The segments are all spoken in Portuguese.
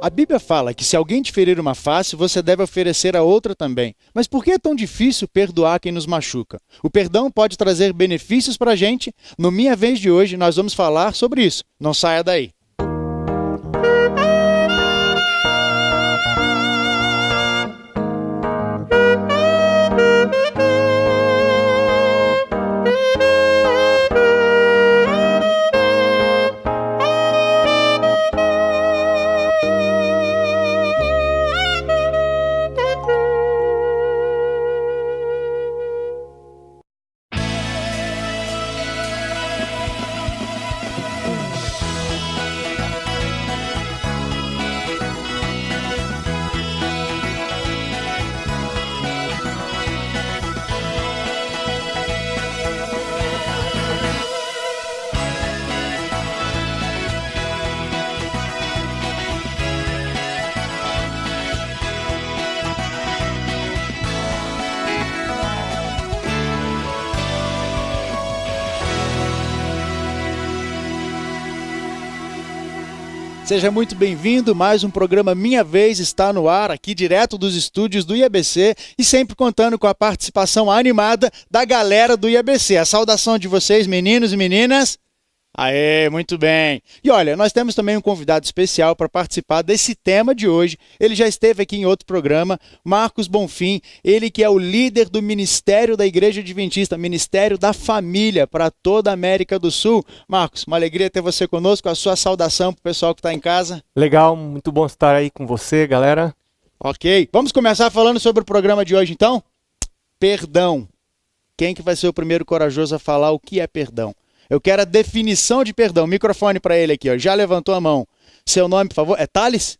A Bíblia fala que se alguém te ferir uma face, você deve oferecer a outra também. Mas por que é tão difícil perdoar quem nos machuca? O perdão pode trazer benefícios para a gente. No Minha Vez de hoje, nós vamos falar sobre isso. Não saia daí. Seja muito bem-vindo, mais um programa Minha Vez está no ar, aqui direto dos estúdios do IABC e sempre contando com a participação animada da galera do IABC. A saudação de vocês, meninos e meninas. Aê, muito bem. E olha, nós temos também um convidado especial para participar desse tema de hoje. Ele já esteve aqui em outro programa, Marcos Bonfim, ele que é o líder do Ministério da Igreja Adventista, Ministério da Família para toda a América do Sul. Marcos, uma alegria ter você conosco, a sua saudação para o pessoal que está em casa. Legal, muito bom estar aí com você, galera. Ok, vamos começar falando sobre o programa de hoje então? Perdão. Quem que vai ser o primeiro corajoso a falar o que é perdão? Eu quero a definição de perdão. Microfone para ele aqui, ó. Já levantou a mão. Seu nome, por favor, é Thales?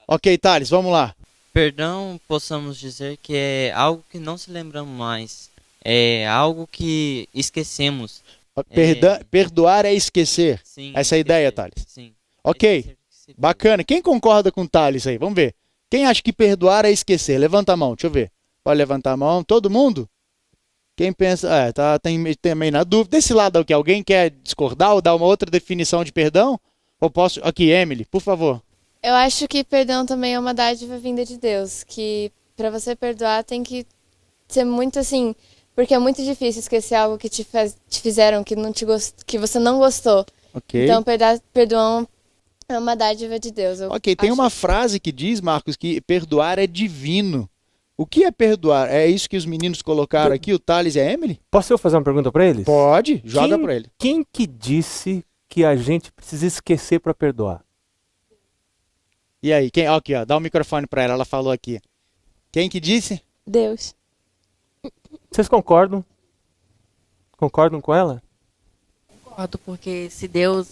Ok, Thales, vamos lá. Perdão, possamos dizer que é algo que não se lembramos mais. É algo que esquecemos. Perdoar é esquecer. Sim, Essa é a ideia, Thales? Sim. Ok, bacana. Quem concorda com o Thales aí? Vamos ver. Quem acha que perdoar é esquecer? Levanta a mão, deixa eu ver. Pode levantar a mão. Todo mundo? Quem pensa, tem meio na dúvida. Desse lado aqui, alguém quer discordar ou dar uma outra definição de perdão? Ou posso... Aqui, Emily, por favor. Eu acho que perdão também é uma dádiva vinda de Deus, que para você perdoar tem que ser muito assim, porque é muito difícil esquecer algo que te fizeram que você não gostou. Ok. Então perdão é uma dádiva de Deus. Ok, tem uma frase que diz, Marcos, que perdoar é divino. O que é perdoar? É isso que os meninos colocaram aqui, o Thales e a Emily? Posso eu fazer uma pergunta para eles? Pode, joga para ele. Quem que disse que a gente precisa esquecer para perdoar? E aí, quem? Aqui, ó, dá o microfone para ela, ela falou aqui. Quem que disse? Deus. Vocês concordam? Concordam com ela? Concordo, porque se Deus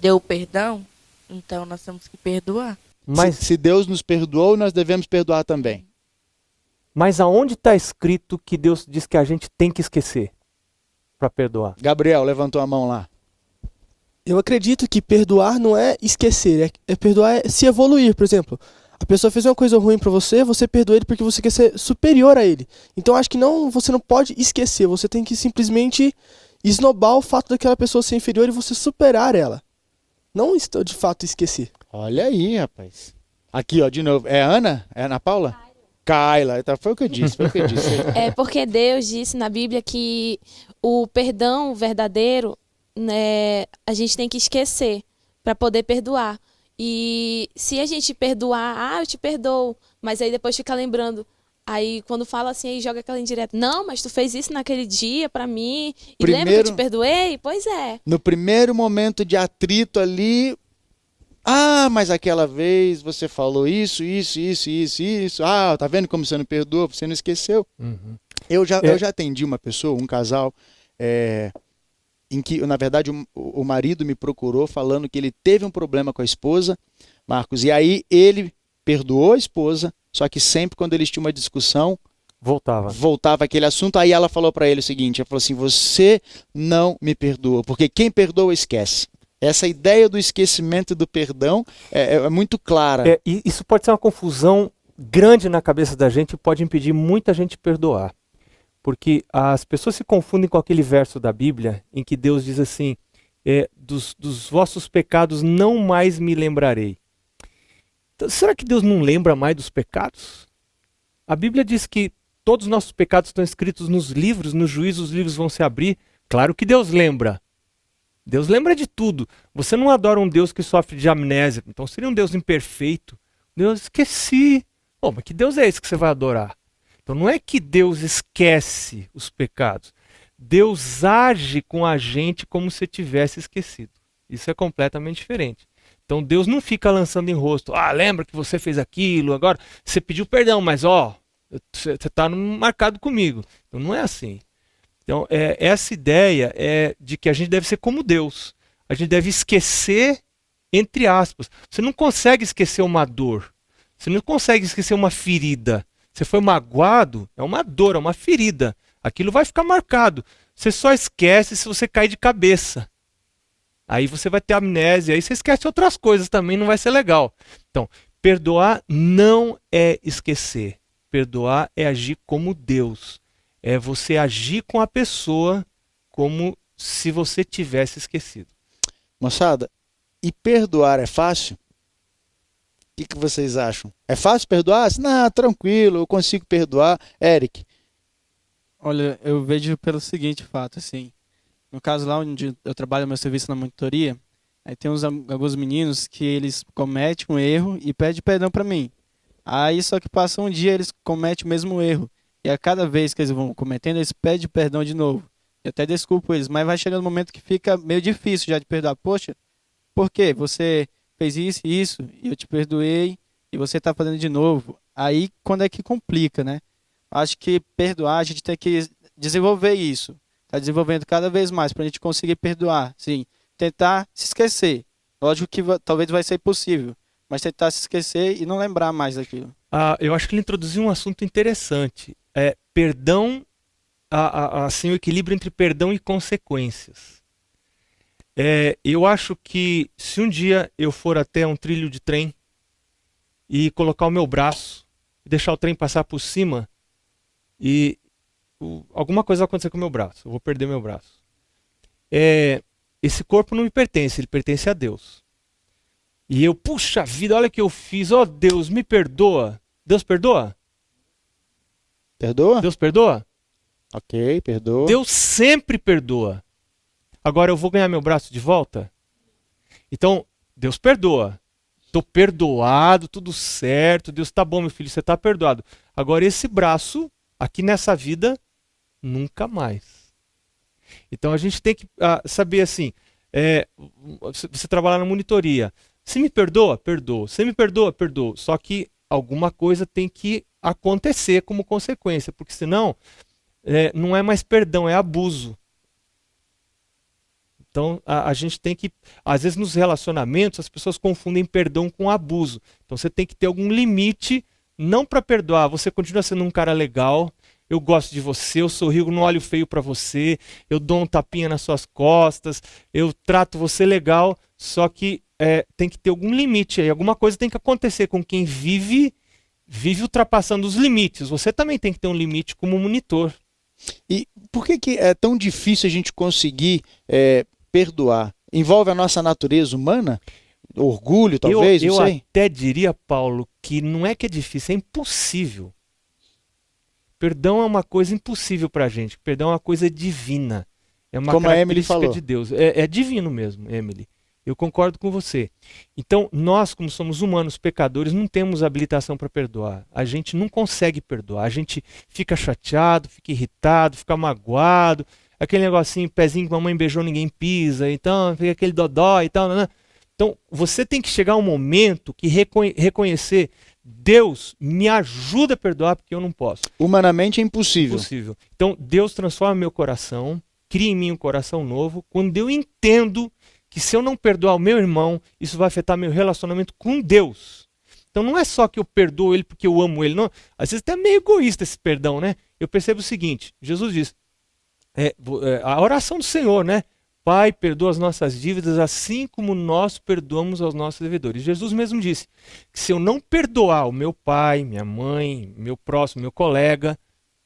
deu perdão, então nós temos que perdoar. Mas Se Deus nos perdoou, nós devemos perdoar também. Mas aonde está escrito que Deus diz que a gente tem que esquecer para perdoar? Gabriel, levantou a mão lá. Eu acredito que perdoar não é esquecer, perdoar é se evoluir. Por exemplo, a pessoa fez uma coisa ruim pra você, você perdoa ele porque você quer ser superior a ele. Então acho que você não pode esquecer, você tem que simplesmente esnobar o fato daquela pessoa ser inferior e você superar ela. Não de fato esquecer. Olha aí, rapaz. Aqui, ó, de novo. É Ana? É Ana Paula? Kaila. Então, foi o que eu disse. É porque Deus disse na Bíblia que o perdão verdadeiro, né, a gente tem que esquecer para poder perdoar. E se a gente perdoar, eu te perdoo, mas aí depois fica lembrando. Aí quando fala assim, aí joga aquela indireta. Não, mas tu fez isso naquele dia pra mim. E lembra que eu te perdoei? Pois é. No primeiro momento de atrito ali... mas aquela vez você falou isso. Tá vendo como você não perdoou? Você não esqueceu. Uhum. Eu já atendi uma pessoa, um casal, em que, na verdade, o marido me procurou falando que ele teve um problema com a esposa, Marcos, e aí ele perdoou a esposa, só que sempre quando eles tinham uma discussão, voltava aquele assunto. Aí ela falou para ele o seguinte, ela falou assim, você não me perdoa, porque quem perdoa esquece. Essa ideia do esquecimento e do perdão é muito clara. E isso pode ser uma confusão grande na cabeça da gente e pode impedir muita gente de perdoar. Porque as pessoas se confundem com aquele verso da Bíblia em que Deus diz assim, dos vossos pecados não mais me lembrarei. Então, será que Deus não lembra mais dos pecados? A Bíblia diz que todos os nossos pecados estão escritos nos livros, no juízo os livros vão se abrir. Claro que Deus lembra. Deus lembra de tudo. Você não adora um Deus que sofre de amnésia, então seria um Deus imperfeito. Deus, esqueci. Pô, mas que Deus é esse que você vai adorar? Então não é que Deus esquece os pecados. Deus age com a gente como se tivesse esquecido. Isso é completamente diferente. Então Deus não fica lançando em rosto. Ah, lembra que você fez aquilo, agora você pediu perdão, mas você está marcado comigo. Então não é assim. Então essa ideia é de que a gente deve ser como Deus. A gente deve esquecer, entre aspas. Você não consegue esquecer uma dor. Você não consegue esquecer uma ferida. Você foi magoado, é uma dor, é uma ferida. Aquilo vai ficar marcado. Você só esquece se você cair de cabeça. Aí você vai ter amnésia, aí você esquece outras coisas também, não vai ser legal. Então, perdoar não é esquecer. Perdoar é agir como Deus. É você agir com a pessoa como se você tivesse esquecido. Moçada, e perdoar é fácil? O que vocês acham? É fácil perdoar? Não, tranquilo, eu consigo perdoar. Eric. Olha, eu vejo pelo seguinte fato, assim. No caso lá onde eu trabalho meu serviço na monitoria, aí tem alguns meninos que eles cometem um erro e pedem perdão para mim. Aí só que passa um dia eles cometem o mesmo erro. E a cada vez que eles vão cometendo, eles pedem perdão de novo. Eu até desculpo eles, mas vai chegando um momento que fica meio difícil já de perdoar. Poxa, por quê? Você fez isso e isso, e eu te perdoei, e você está fazendo de novo. Aí quando é que complica, né? Acho que perdoar, a gente tem que desenvolver isso. Está desenvolvendo cada vez mais para a gente conseguir perdoar. Sim, tentar se esquecer. Lógico que talvez vai ser impossível, mas tentar se esquecer e não lembrar mais daquilo. Eu acho que ele introduziu um assunto interessante. Perdão, assim, o equilíbrio entre perdão e consequências. Eu acho que se um dia eu for até um trilho de trem e colocar o meu braço e deixar o trem passar por cima e alguma coisa vai acontecer com o meu braço, eu vou perder meu braço. Esse corpo não me pertence, ele pertence a Deus. E eu, puxa vida, olha o que eu fiz, ó Deus, me perdoa. Deus perdoa? Perdoa? Deus perdoa? Ok, perdoa. Deus sempre perdoa. Agora eu vou ganhar meu braço de volta? Então, Deus perdoa. Estou perdoado, tudo certo. Deus tá bom, meu filho, você está perdoado. Agora esse braço, aqui nessa vida, nunca mais. Então a gente tem que saber assim, você trabalha na monitoria. Se me perdoa, perdoa. Se me perdoa, perdoa. Só que alguma coisa tem que acontecer como consequência, porque senão não é mais perdão, é abuso. Então a gente tem que, às vezes nos relacionamentos as pessoas confundem perdão com abuso. Então você tem que ter algum limite, não para perdoar, você continua sendo um cara legal, eu gosto de você, eu sorrio, não olho feio para você, eu dou um tapinha nas suas costas, eu trato você legal, só que tem que ter algum limite aí, alguma coisa tem que acontecer com quem vive ultrapassando os limites. Você também tem que ter um limite como monitor. E por que é tão difícil a gente conseguir perdoar? Envolve a nossa natureza humana? Orgulho, talvez? Eu não sei. até diria, Paulo, que não é que é difícil, é impossível. Perdão é uma coisa impossível pra gente. Perdão é uma coisa divina. É uma Como a Emily característica falou. de Deus. É divino mesmo, Emily. Eu concordo com você. Então, nós, como somos humanos, pecadores, não temos habilitação para perdoar. A gente não consegue perdoar. A gente fica chateado, fica irritado, fica magoado. Aquele negocinho, pezinho que mamãe beijou, ninguém pisa. Então, fica aquele dodó e tal. Né? Então, você tem que chegar a um momento que reconhecer, Deus, me ajuda a perdoar porque eu não posso. Humanamente é impossível. Impossível. Então, Deus transforma meu coração, cria em mim um coração novo, quando eu entendo que se eu não perdoar o meu irmão, isso vai afetar meu relacionamento com Deus. Então não é só que eu perdoo ele porque eu amo ele, não. Às vezes até é meio egoísta esse perdão, né? Eu percebo o seguinte, Jesus diz, a oração do Senhor, né? Pai, perdoa as nossas dívidas assim como nós perdoamos aos nossos devedores. Jesus mesmo disse que se eu não perdoar o meu pai, minha mãe, meu próximo, meu colega,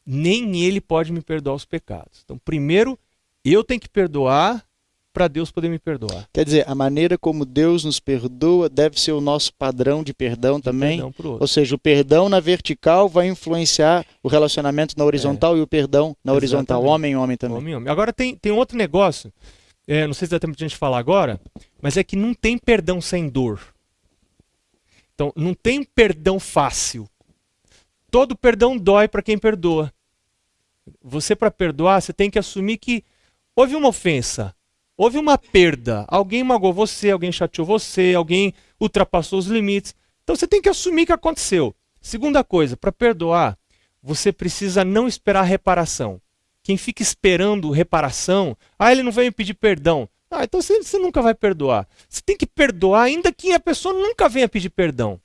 nem ele pode me perdoar os pecados. Então primeiro eu tenho que perdoar para Deus poder me perdoar. Quer dizer, a maneira como Deus nos perdoa deve ser o nosso padrão de perdão também? Perdão pro outro. Ou seja, o perdão na vertical vai influenciar o relacionamento na horizontal e o perdão na horizontal. Exatamente. Homem também. Homem. Agora tem outro negócio, não sei se dá tempo de a gente falar agora, mas é que não tem perdão sem dor. Então, não tem perdão fácil. Todo perdão dói para quem perdoa. Você, para perdoar, você tem que assumir que houve uma ofensa, houve uma perda, alguém magoou você, alguém chateou você, alguém ultrapassou os limites. Então você tem que assumir que aconteceu. Segunda coisa, para perdoar, você precisa não esperar reparação. Quem fica esperando reparação, ele não veio me pedir perdão. Então você nunca vai perdoar. Você tem que perdoar, ainda que a pessoa nunca venha pedir perdão.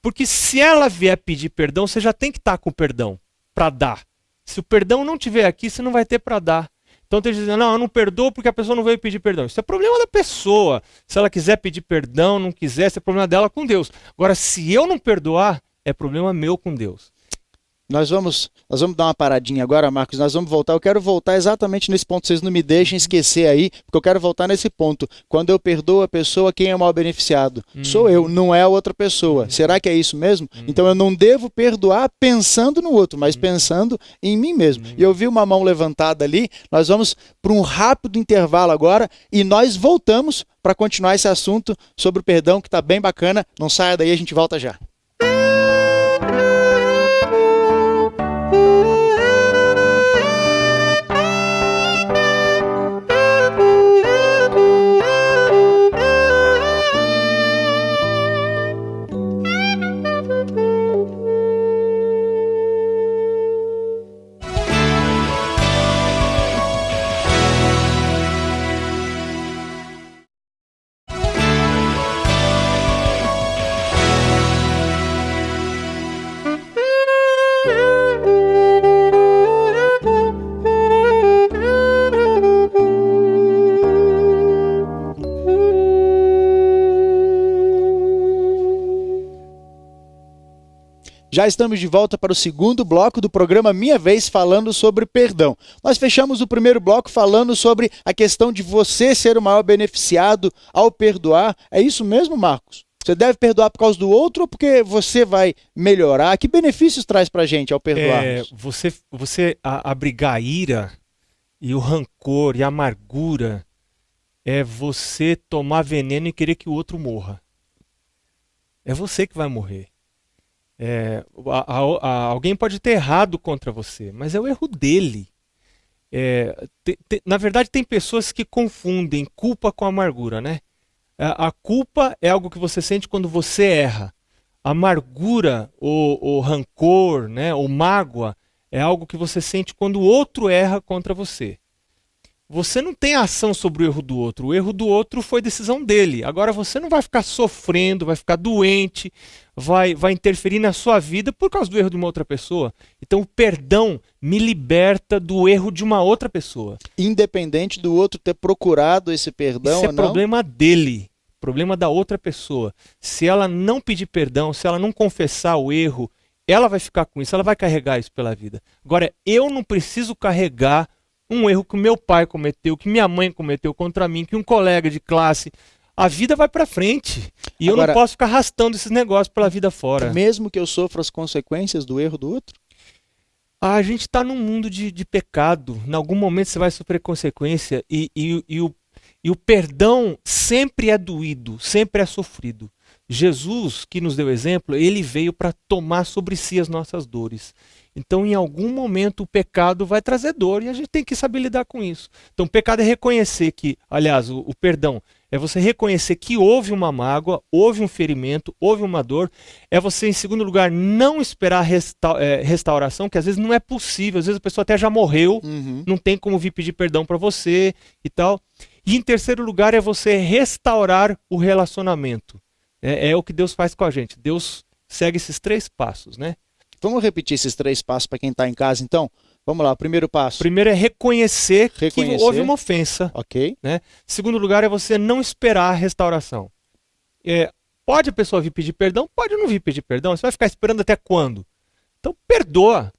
Porque se ela vier pedir perdão, você já tem que estar com o perdão para dar. Se o perdão não estiver aqui, você não vai ter para dar. Então tem gente dizendo, não, eu não perdoo porque a pessoa não veio pedir perdão. Isso é problema da pessoa. Se ela quiser pedir perdão, não quiser, isso é problema dela com Deus. Agora, se eu não perdoar, é problema meu com Deus. Nós vamos dar uma paradinha agora, Marcos, nós vamos voltar. Eu quero voltar exatamente nesse ponto, vocês não me deixem esquecer aí, porque eu quero voltar nesse ponto. Quando eu perdoo a pessoa, quem é o mal beneficiado? Sou eu, não é a outra pessoa. Será que é isso mesmo? Então eu não devo perdoar pensando no outro, mas pensando em mim mesmo. E eu vi uma mão levantada ali, nós vamos para um rápido intervalo agora e nós voltamos para continuar esse assunto sobre o perdão, que está bem bacana. Não saia daí, a gente volta já. Já estamos de volta para o segundo bloco do programa Minha Vez, falando sobre perdão. Nós fechamos o primeiro bloco falando sobre a questão de você ser o maior beneficiado ao perdoar. É isso mesmo, Marcos? Você deve perdoar por causa do outro ou porque você vai melhorar? Que benefícios traz pra gente ao perdoar? Você abrigar a ira e o rancor e a amargura é você tomar veneno e querer que o outro morra. É você que vai morrer. Alguém pode ter errado contra você, mas é o erro dele. Na verdade, tem pessoas que confundem culpa com amargura, né? A culpa é algo que você sente quando você erra. A amargura, o rancor, né, ou mágoa, é algo que você sente quando o outro erra contra você. Você não tem ação sobre o erro do outro. O erro do outro foi decisão dele. Agora você não vai ficar sofrendo, vai ficar doente, vai interferir na sua vida por causa do erro de uma outra pessoa. Então o perdão me liberta do erro de uma outra pessoa. Independente do outro ter procurado esse perdão Isso ou não? é problema dele, problema da outra pessoa. Se ela não pedir perdão, se ela não confessar o erro, ela vai ficar com isso, ela vai carregar isso pela vida. Agora, eu não preciso carregar um erro que o meu pai cometeu, que minha mãe cometeu contra mim, que um colega de classe. A vida vai para frente. E Agora, eu não posso ficar arrastando esses negócios pela vida fora. Mesmo que eu sofra as consequências do erro do outro? A gente está num mundo de pecado. Em algum momento você vai sofrer consequência. E o perdão sempre é doído, sempre é sofrido. Jesus, que nos deu exemplo, ele veio para tomar sobre si as nossas dores. Então, em algum momento, o pecado vai trazer dor e a gente tem que saber lidar com isso. Então, o pecado é reconhecer que, aliás, o perdão é você reconhecer que houve uma mágoa, houve um ferimento, houve uma dor. É você, em segundo lugar, não esperar restauração, que às vezes não é possível. Às vezes a pessoa até já morreu, não tem como vir pedir perdão para você e tal. E em terceiro lugar, é você restaurar o relacionamento. É o que Deus faz com a gente. Deus segue esses 3 passos, né? Vamos repetir esses 3 passos para quem está em casa, então? Vamos lá, o primeiro passo. Primeiro é reconhecer que houve uma ofensa. Ok. Né? Segundo lugar é você não esperar a restauração. Pode a pessoa vir pedir perdão? Pode não vir pedir perdão. Você vai ficar esperando até quando? Então perdoa.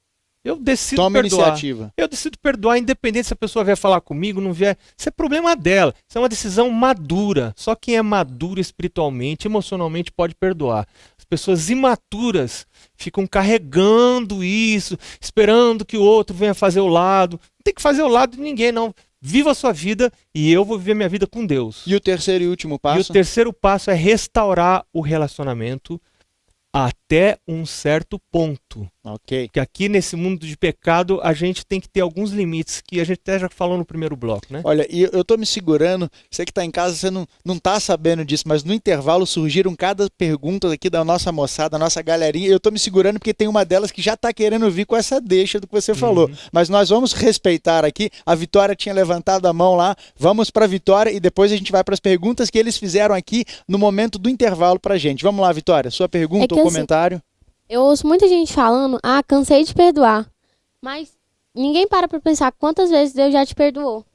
Eu decido Toma perdoar. iniciativa. Eu decido perdoar, independente se a pessoa vier falar comigo, não vier. Isso é problema dela. Isso é uma decisão madura. Só quem é maduro espiritualmente, emocionalmente, pode perdoar. As pessoas imaturas ficam carregando isso, esperando que o outro venha fazer o lado. Não tem que fazer o lado de ninguém, não. Viva a sua vida e eu vou viver minha vida com Deus. E o terceiro e último passo? E o terceiro passo é restaurar o relacionamento até um certo ponto. Ok. Porque aqui nesse mundo de pecado a gente tem que ter alguns limites que a gente até já falou no primeiro bloco, né? Olha, e eu tô me segurando, você que tá em casa, você não tá sabendo disso, mas no intervalo surgiram cada pergunta aqui da nossa moçada, da nossa galerinha, e eu tô me segurando porque tem uma delas que já tá querendo vir com essa deixa do que você falou. Mas nós vamos respeitar aqui, a Vitória tinha levantado a mão lá, vamos pra Vitória e depois a gente vai para as perguntas que eles fizeram aqui no momento do intervalo pra gente. Vamos lá, Vitória, sua pergunta ou comentário? Eu ouço muita gente falando, cansei de perdoar. Mas ninguém para pra pensar quantas vezes Deus já te perdoou.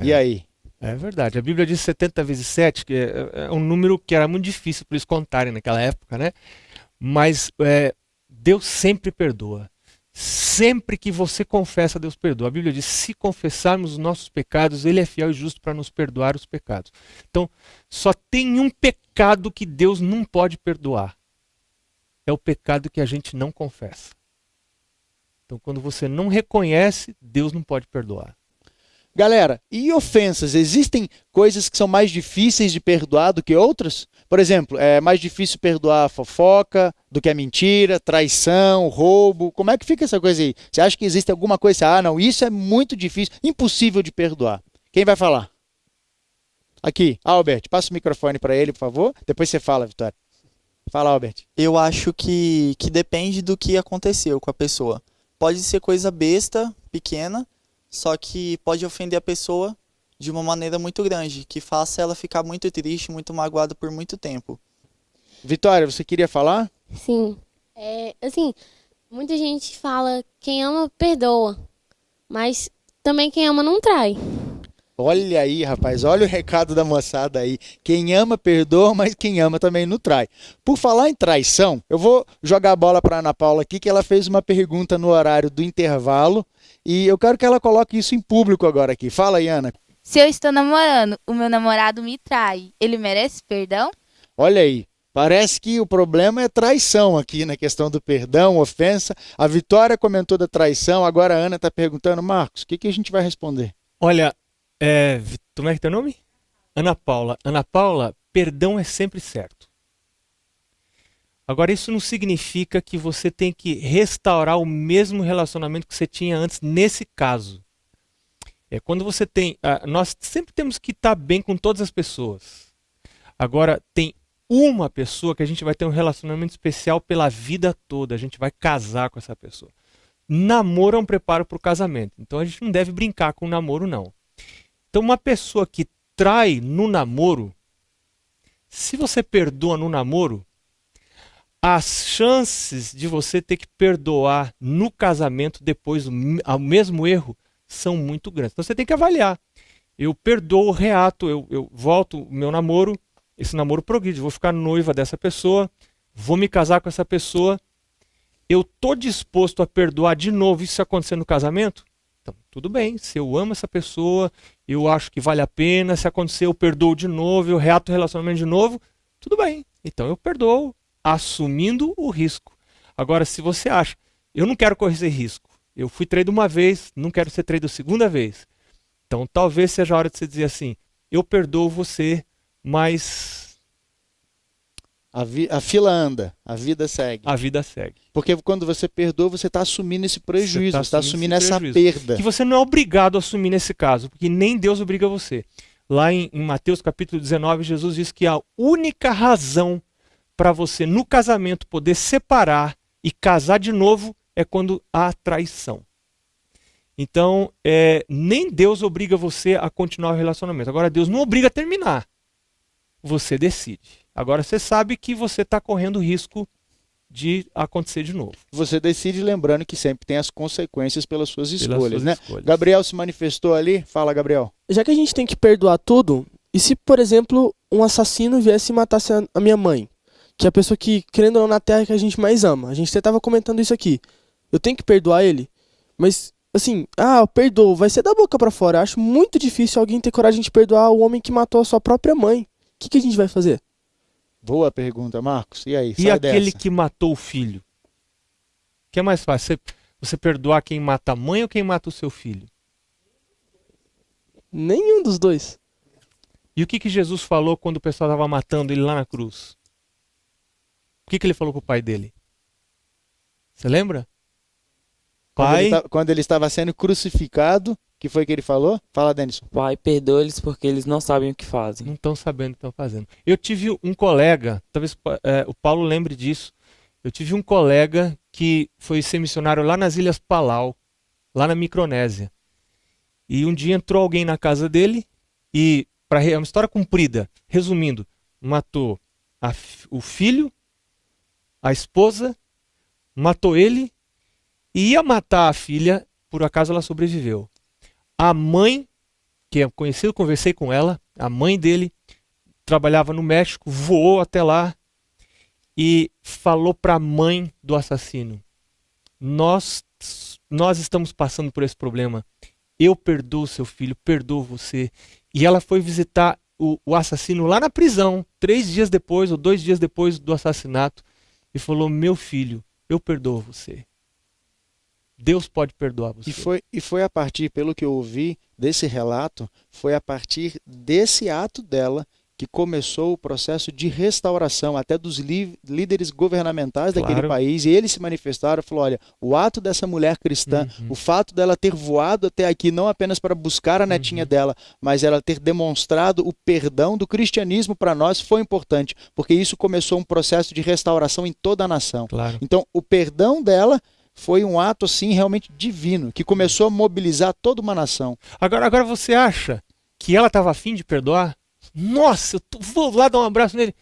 E aí? É verdade. A Bíblia diz 70 vezes 7, que é um número que era muito difícil para eles contarem naquela época, né? Mas Deus sempre perdoa. Sempre que você confessa, Deus perdoa. A Bíblia diz, se confessarmos os nossos pecados, Ele é fiel e justo para nos perdoar os pecados. Então, só tem um pecado que Deus não pode perdoar. É o pecado que a gente não confessa. Então, quando você não reconhece, Deus não pode perdoar. Galera, e ofensas? Existem coisas que são mais difíceis de perdoar do que outras? Por exemplo, é mais difícil perdoar a fofoca do que a mentira, traição, roubo. Como é que fica essa coisa aí? Você acha que existe alguma coisa? Não, isso é muito difícil, impossível de perdoar. Quem vai falar? Aqui, Albert, passa o microfone para ele, por favor. Depois você fala, Vitória. Fala, Albert. Eu acho que depende do que aconteceu com a pessoa. Pode ser coisa besta, pequena, só que pode ofender a pessoa de uma maneira muito grande, que faça ela ficar muito triste, muito magoada por muito tempo. Vitória, você queria falar? Sim. Assim, muita gente fala, quem ama, perdoa. Mas também quem ama não trai. Olha aí, rapaz, olha o recado da moçada aí. Quem ama, perdoa, mas quem ama também não trai. Por falar em traição, eu vou jogar a bola para Ana Paula aqui, que ela fez uma pergunta no horário do intervalo, e eu quero que ela coloque isso em público agora aqui. Fala aí, Ana. Se eu estou namorando, o meu namorado me trai, ele merece perdão? Olha aí, parece que o problema é traição aqui na questão do perdão, ofensa. A Vitória comentou da traição, agora a Ana está perguntando, Marcos, o que a gente vai responder? Olha, como é que é teu nome? Ana Paula. Ana Paula, perdão é sempre certo. Agora, isso não significa que você tem que restaurar o mesmo relacionamento que você tinha antes nesse caso. Quando você tem... nós sempre temos que estar bem com todas as pessoas. Agora, tem uma pessoa que a gente vai ter um relacionamento especial pela vida toda. A gente vai casar com essa pessoa. Namoro é um preparo para o casamento. Então, a gente não deve brincar com o namoro, não. Então, uma pessoa que trai no namoro, se você perdoa no namoro, as chances de você ter que perdoar no casamento depois o mesmo erro são muito grandes. Então, você tem que avaliar. Eu perdoo, reato, eu volto o meu namoro, esse namoro progride, vou ficar noiva dessa pessoa, vou me casar com essa pessoa, eu estou disposto a perdoar de novo isso acontecer no casamento? Então, tudo bem, se eu amo essa pessoa, eu acho que vale a pena, se acontecer eu perdoo de novo, eu reato o relacionamento de novo, tudo bem. Então eu perdoo, assumindo o risco. Agora, se você acha, eu não quero correr esse risco, eu fui traído uma vez, não quero ser traído segunda vez. Então talvez seja a hora de você dizer assim, eu perdoo você, mas... A fila anda, a vida segue. A vida segue. Porque quando você perdoa, você está assumindo esse prejuízo, você está assumindo essa perda. Que você não é obrigado a assumir nesse caso, porque nem Deus obriga você. Lá em Mateus capítulo 19, Jesus diz que a única razão para você no casamento poder separar e casar de novo é quando há traição. Então, nem Deus obriga você a continuar o relacionamento. Agora, Deus não obriga a terminar. Você decide. Agora, você sabe que você está correndo risco de acontecer de novo. Você decide, lembrando que sempre tem as consequências pelas suas escolhas, né? Gabriel se manifestou ali. Fala, Gabriel. Já que a gente tem que perdoar tudo, e se, por exemplo, um assassino viesse e matasse a minha mãe? Que é a pessoa que, querendo ou não, na terra que a gente mais ama. A gente até estava comentando isso aqui. Eu tenho que perdoar ele. Mas, assim, eu perdoo, vai ser da boca pra fora. Eu acho muito difícil alguém ter coragem de perdoar o homem que matou a sua própria mãe. O que a gente vai fazer? Boa pergunta, Marcos. E aí, E sai aquele dessa. que matou o filho? O que é mais fácil? Você perdoar quem mata a mãe ou quem mata o seu filho? Nenhum dos dois. E o que Jesus falou quando o pessoal estava matando ele lá na cruz? O que ele falou pro pai dele? Você lembra? Pai, Quando ele estava sendo crucificado, que foi que ele falou? Fala, Denison. Pai, perdoa-lhes porque eles não sabem o que fazem. não estão sabendo o que estão fazendo. Eu tive um colega, talvez o Paulo lembre disso. Eu tive um colega que foi ser missionário lá nas Ilhas Palau, lá na Micronésia. E um dia entrou alguém na casa dele e, é uma história comprida, resumindo, matou o filho, a esposa, matou ele e ia matar a filha, por acaso ela sobreviveu. A mãe, que é conhecida, conversei com ela, a mãe dele trabalhava no México, voou até lá e falou para a mãe do assassino: nós estamos passando por esse problema, eu perdoo seu filho, perdoo você. E ela foi visitar o assassino lá na prisão, 3 dias depois ou 2 dias depois do assassinato, e falou: meu filho, eu perdoo você. Deus pode perdoar você. E foi a partir, pelo que eu ouvi desse relato, foi a partir desse ato dela que começou o processo de restauração até dos líderes governamentais daquele Claro. país, e eles se manifestaram e falaram: olha, o ato dessa mulher cristã, o fato dela ter voado até aqui, não apenas para buscar a netinha dela, mas ela ter demonstrado o perdão do cristianismo para nós, foi importante, porque isso começou um processo de restauração em toda a nação. Claro. Então, o perdão dela foi um ato assim realmente divino, que começou a mobilizar toda uma nação. Agora você acha que ela estava afim de perdoar? Nossa, vou lá dar um abraço nele.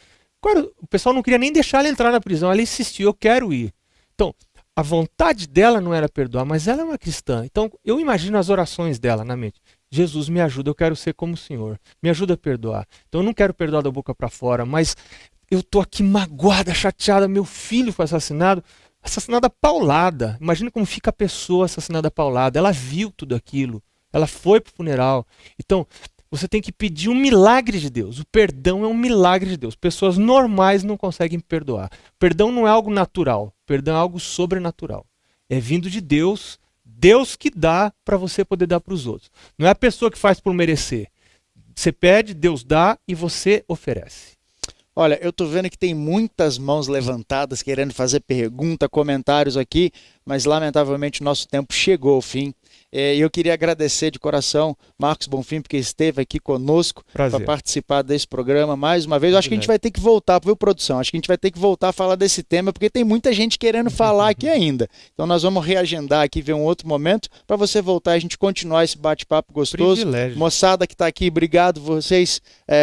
Agora, o pessoal não queria nem deixar ela entrar na prisão, ela insistiu: eu quero ir. Então, a vontade dela não era perdoar, mas ela é uma cristã. Então, eu imagino as orações dela na mente: Jesus, me ajuda, eu quero ser como o Senhor, me ajuda a perdoar. Então, eu não quero perdoar da boca para fora, mas eu estou aqui magoada, chateada, meu filho foi assassinada paulada. Imagina como fica a pessoa assassinada paulada. Ela viu tudo aquilo, ela foi para o funeral. Então, você tem que pedir um milagre de Deus. O perdão é um milagre de Deus. Pessoas normais não conseguem perdoar. Perdão não é algo natural, perdão é algo sobrenatural. É vindo de Deus, Deus que dá para você poder dar para os outros. Não é a pessoa que faz por merecer. Você pede, Deus dá e você oferece. Olha, eu tô vendo que tem muitas mãos levantadas querendo fazer pergunta, comentários aqui, mas lamentavelmente o nosso tempo chegou ao fim. E eu queria agradecer de coração Marcos Bonfim, porque esteve aqui conosco para participar desse programa mais uma vez. Eu acho que a gente vai ter que voltar, viu, produção? Acho que a gente vai ter que voltar a falar desse tema, porque tem muita gente querendo falar aqui ainda. Então nós vamos reagendar aqui, ver um outro momento, para você voltar e a gente continuar esse bate-papo gostoso. Privilégio. Moçada que está aqui, obrigado vocês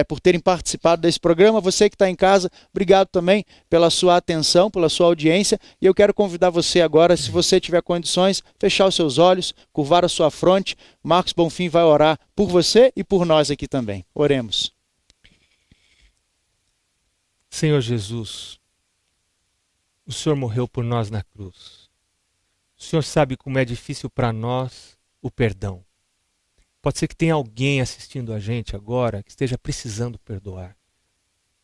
por terem participado desse programa. Você que está em casa, obrigado também pela sua atenção, pela sua audiência. E eu quero convidar você agora, se você tiver condições, fechar os seus olhos, curvar a sua fronte. Marcos Bonfim vai orar por você e por nós aqui também. Oremos. Senhor Jesus, o Senhor morreu por nós na cruz. O Senhor sabe como é difícil para nós o perdão. Pode ser que tenha alguém assistindo a gente agora que esteja precisando perdoar.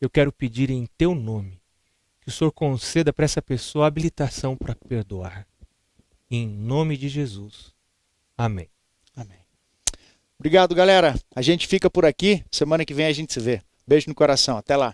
Eu quero pedir em teu nome que o Senhor conceda para essa pessoa a habilitação para perdoar. Em nome de Jesus. Amém. Amém. Obrigado, galera. A gente fica por aqui. Semana que vem a gente se vê. Beijo no coração. Até lá.